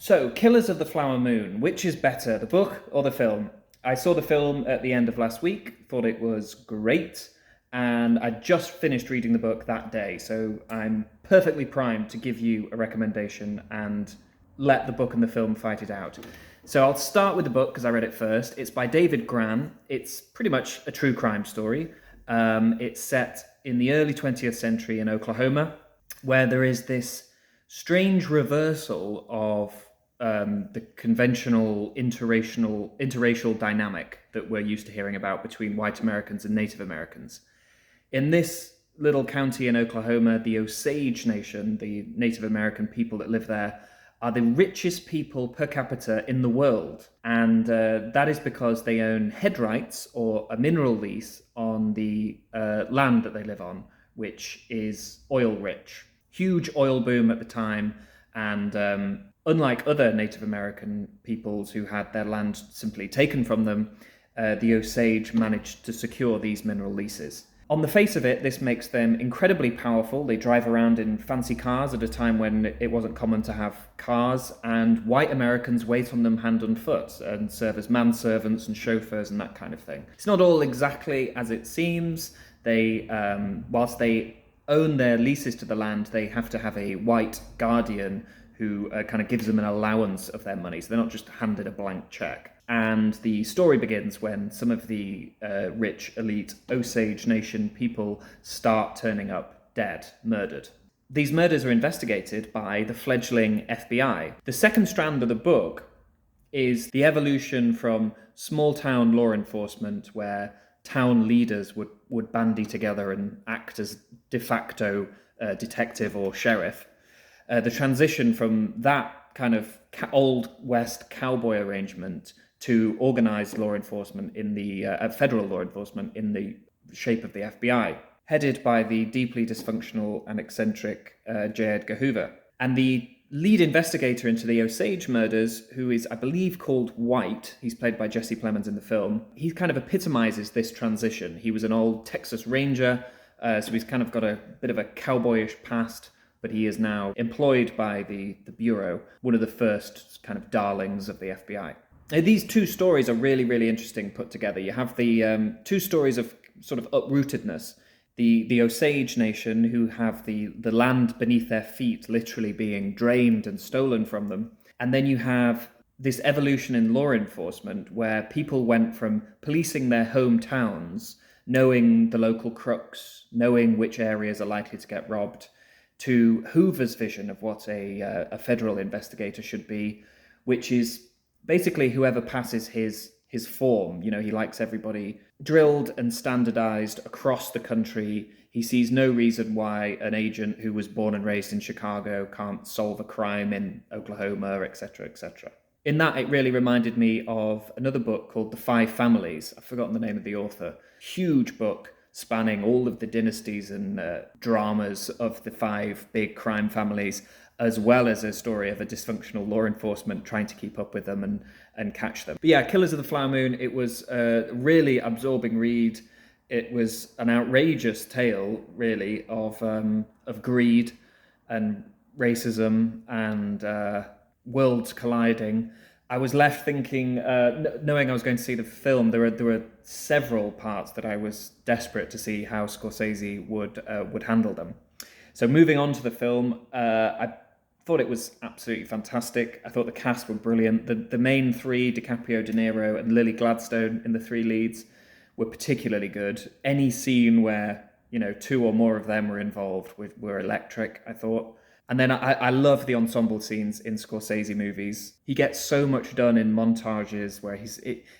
So, Killers of the Flower Moon, which is better, the book or the film? I saw the film at the end of last week, thought it was great, and I just finished reading the book that day, so I'm perfectly primed to give you a recommendation and let the book and the film fight it out. So I'll start with the book because I read it first. It's by David Grann. It's pretty much a true crime story. It's set in the early 20th century in Oklahoma, where there is this strange reversal of the conventional interracial dynamic that we're used to hearing about between white Americans and Native Americans. In this little county in Oklahoma, the Osage Nation, the Native American people that live there, are the richest people per capita in the world. And that is because they own head rights or a mineral lease on the land that they live on, which is oil rich. Huge oil boom at the time, and unlike other Native American peoples who had their land simply taken from them, the Osage managed to secure these mineral leases. On the face of it, this makes them incredibly powerful. They drive around in fancy cars at a time when it wasn't common to have cars, and white Americans wait on them hand and foot and serve as manservants and chauffeurs and that kind of thing. It's not all exactly as it seems. They, whilst they own their leases to the land, they have to have a white guardian who kind of gives them an allowance of their money. So they're not just handed a blank check. And the story begins when some of the rich, elite Osage Nation people start turning up dead, murdered. These murders are investigated by the fledgling FBI. The second strand of the book is the evolution from small-town law enforcement, where town leaders would bandy together and act as de facto detective or sheriff. The transition from that kind of old West cowboy arrangement to organized law enforcement in the federal law enforcement in the shape of the FBI, headed by the deeply dysfunctional and eccentric J. Edgar Hoover. And the lead investigator into the Osage murders, who is, I believe, called White, he's played by Jesse Plemons in the film, he kind of epitomizes this transition. He was an old Texas Ranger, so he's kind of got a bit of a cowboyish past, but he is now employed by the Bureau, one of the first kind of darlings of the FBI. These two stories are really, really interesting put together. You have the two stories of sort of uprootedness. The Osage Nation, who have the land beneath their feet literally being drained and stolen from them. And then you have this evolution in law enforcement where people went from policing their hometowns, knowing the local crooks, knowing which areas are likely to get robbed, to Hoover's vision of what a federal investigator should be, which is basically whoever passes his form. You know, he likes everybody drilled and standardized across the country. He sees no reason why an agent who was born and raised in Chicago can't solve a crime in Oklahoma, etc., etc. In that, it really reminded me of another book called The Five Families. I've forgotten the name of the author. Huge book spanning all of the dynasties and dramas of the five big crime families, as well as a story of a dysfunctional law enforcement trying to keep up with them and catch them. But yeah, Killers of the Flower Moon, it was a really absorbing read. It was an outrageous tale, really, of greed and racism and worlds colliding. I was left thinking, knowing I was going to see the film, there were several parts that I was desperate to see how Scorsese would handle them. So moving on to the film, I thought it was absolutely fantastic. I thought the cast were brilliant. The main three, DiCaprio, De Niro, and Lily Gladstone in the three leads, were particularly good. Any scene where, you know, two or more of them were involved were electric, I thought. And then I love the ensemble scenes in Scorsese movies. He gets so much done in montages where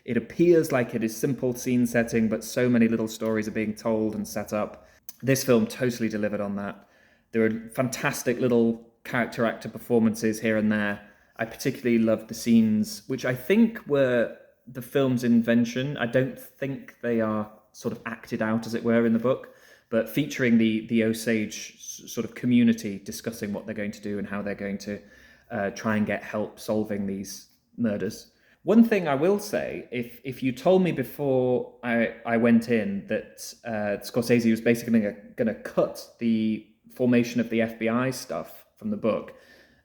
it appears like it is simple scene setting, but so many little stories are being told and set up. This film totally delivered on that. There are fantastic little character actor performances here and there. I particularly loved the scenes, which I think were the film's invention. I don't think they are sort of acted out, as it were, in the book, but featuring the Osage sort of community discussing what they're going to do and how they're going to try and get help solving these murders. One thing I will say, if you told me before I went in that Scorsese was basically going to cut the formation of the FBI stuff from the book,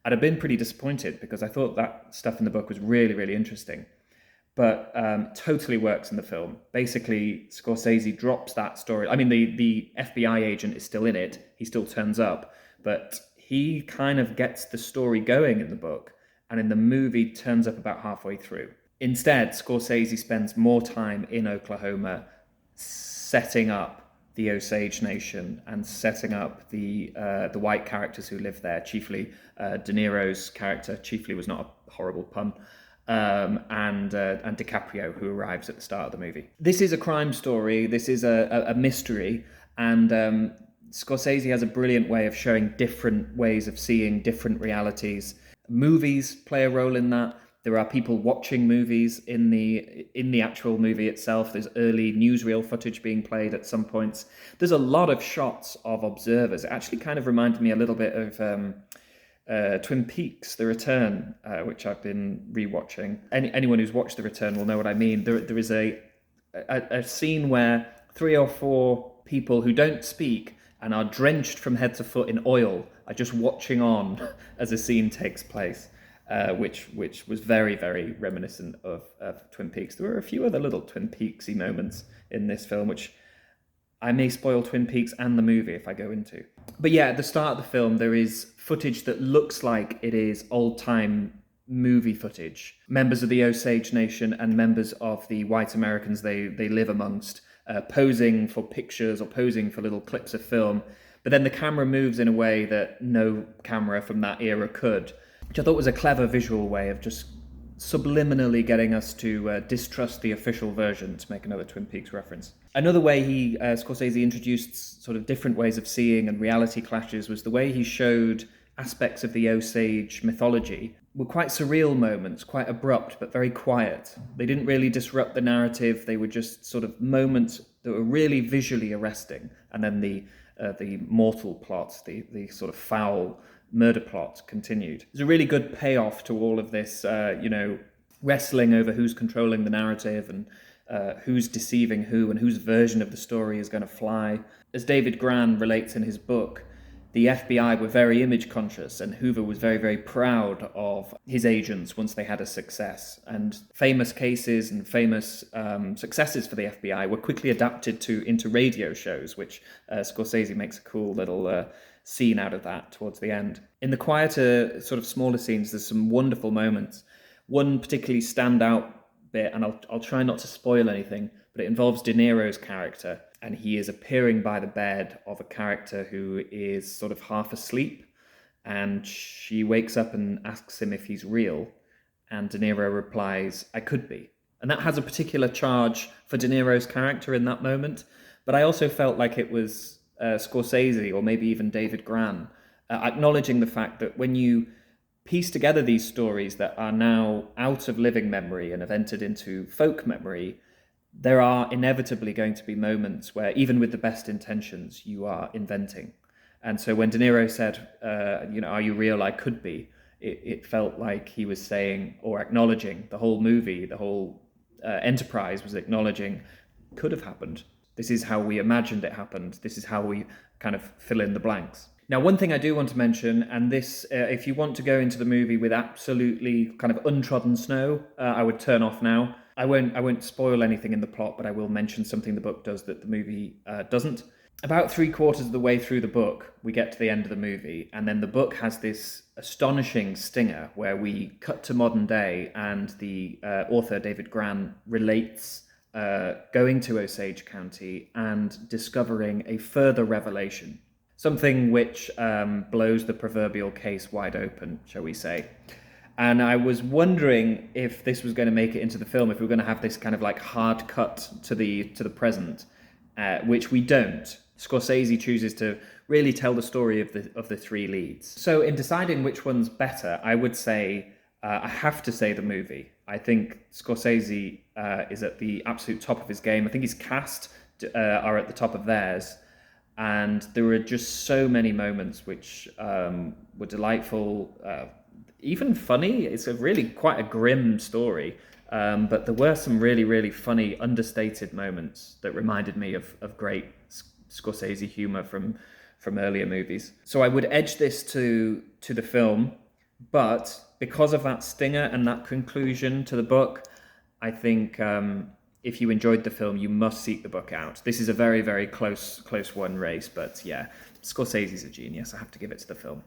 I'd have been pretty disappointed because I thought that stuff in the book was really, really interesting. But totally works in the film. Basically, Scorsese drops that story. I mean, the FBI agent is still in it. He still turns up. But he kind of gets the story going in the book, and in the movie turns up about halfway through. Instead, Scorsese spends more time in Oklahoma setting up the Osage Nation and setting up the white characters who live there. Chiefly, De Niro's character. Chiefly was not a horrible pun. And DiCaprio, who arrives at the start of the movie. This is a crime story. This is a mystery, and Scorsese has a brilliant way of showing different ways of seeing different realities. Movies play a role in that. There are people watching movies in the actual movie itself. There's early newsreel footage being played at some points. There's a lot of shots of observers. It actually kind of reminded me a little bit of Twin Peaks: The Return, which I've been rewatching. Anyone who's watched The Return will know what I mean. There is a scene where 3 or 4 people who don't speak and are drenched from head to foot in oil are just watching on as a scene takes place, which was very, very reminiscent of Twin Peaks. There were a few other little Twin Peaksy moments in this film, which I may spoil Twin Peaks and the movie if I go into. But yeah, at the start of the film, there is footage that looks like it is old-time movie footage. Members of the Osage Nation and members of the white Americans they live amongst, posing for pictures or posing for little clips of film. But then the camera moves in a way that no camera from that era could, which I thought was a clever visual way of just subliminally getting us to distrust the official version, to make another Twin Peaks reference. Another way Scorsese introduced sort of different ways of seeing and reality clashes was the way he showed aspects of the Osage mythology were quite surreal moments, quite abrupt, but very quiet. They didn't really disrupt the narrative. They were just sort of moments that were really visually arresting. And then the mortal plot, the sort of foul murder plot continued. There's a really good payoff to all of this, wrestling over who's controlling the narrative and who's deceiving who and whose version of the story is going to fly. As David Grann relates in his book, the FBI were very image conscious, and Hoover was very, very proud of his agents once they had a success. And famous cases and famous successes for the FBI were quickly adapted into radio shows, which Scorsese makes a cool little scene out of that towards the end. In the quieter, sort of smaller scenes, there's some wonderful moments. One particularly standout bit, and I'll try not to spoil anything, but it involves De Niro's character, and he is appearing by the bed of a character who is sort of half asleep, and she wakes up and asks him if he's real, and De Niro replies, "I could be." And that has a particular charge for De Niro's character in that moment, but I also felt like it was Scorsese, or maybe even David Grann, acknowledging the fact that when you piece together these stories that are now out of living memory and have entered into folk memory, there are inevitably going to be moments where, even with the best intentions, you are inventing. And so when De Niro said, "Are you real? I could be," it felt like he was saying, or acknowledging, the whole movie, the whole enterprise was acknowledging, could have happened. This is how we imagined it happened. This is how we kind of fill in the blanks. Now, one thing I do want to mention, and this, if you want to go into the movie with absolutely kind of untrodden snow, I would turn off now. I won't spoil anything in the plot, but I will mention something the book does that the movie doesn't. About 3/4 of the way through the book, we get to the end of the movie, and then the book has this astonishing stinger where we cut to modern day, and the author, David Grann, relates going to Osage County and discovering a further revelation. Something which blows the proverbial case wide open, shall we say. And I was wondering if this was going to make it into the film, if we were going to have this kind of like hard cut to the present, which we don't. Scorsese chooses to really tell the story of the 3 leads. So in deciding which one's better, I would say, I have to say the movie. I think Scorsese is at the absolute top of his game. I think his cast are at the top of theirs. And there were just so many moments which were delightful, even funny. It's really quite a grim story, but there were some really, really funny, understated moments that reminded me of great Scorsese humor from earlier movies. So I would edge this to the film. But because of that stinger and that conclusion to the book, I think if you enjoyed the film, you must seek the book out. This is a very, very close one race, but yeah, Scorsese's a genius. I have to give it to the film.